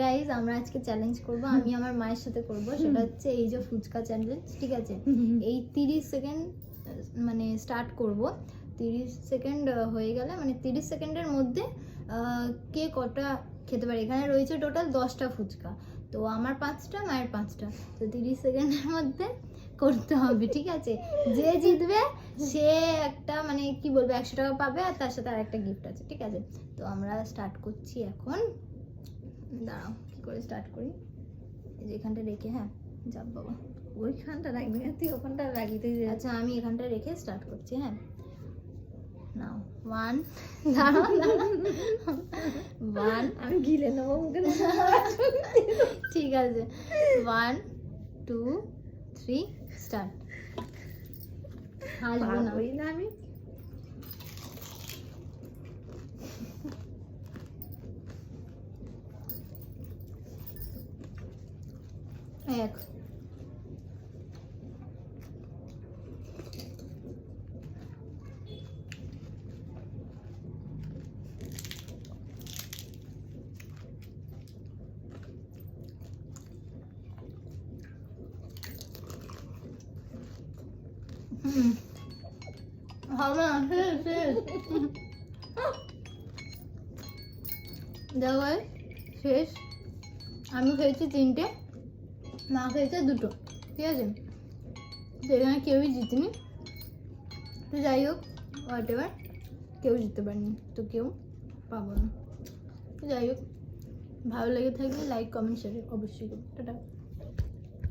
Guys আমরা আজকে challenge করব, আমি আমার মায়ের সাথে করব। সেটা হচ্ছে এই যে ফুচকা চ্যালেঞ্জ, ঠিক আছে? এই 30 সেকেন্ড মানে স্টার্ট করব। 30 সেকেন্ড হয়ে গেলে মানে 30 সেকেন্ডের মধ্যে কে কটা খেতে পারে। এখানে রয়েছে টোটাল 10টা ফুচকা, তো আমার 5টা, মায়ের 5টা, তো 30 সেকেন্ডের মধ্যে করতে হবে, ঠিক আছে? যে জিতবে সে একটা মানে কি বলবো 100 টাকা পাবে, আর তার সাথে আর একটা গিফট আছে, ঠিক আছে? তো আমরা স্টার্ট করছি এখন। দাঁড়াও কি করে স্টার্ট করি, এই যে এখানটা রেখে, হ্যাঁ যাব বাবা, ওইখানটা রাখবি না, তুই ওখানটা রাখবি তুই। আচ্ছা আমি এখানটা রেখে স্টার্ট করছি, হ্যাঁ নাও 1 দাঁড়াও 1 আমি গিলে নেবো মুখে। ঠিক আছে 1 2 3 স্টার্ট। হাসবো না ওই না আমি এক হবে না, শেষ দেখো শেষ। আমি খেয়েছি 3টে, মা খেয়েছে 2টো, ঠিক আছে? তো এখানে কেউই জিতেনি, তো যাই হোক হোয়াট এভার, কেউ জিততে পারেনি তো কেউ পাবো না। তো যাই হোক, ভালো লেগে থাকলে লাইক কমেন্ট শেয়ার অবশ্যই করো। টাটা।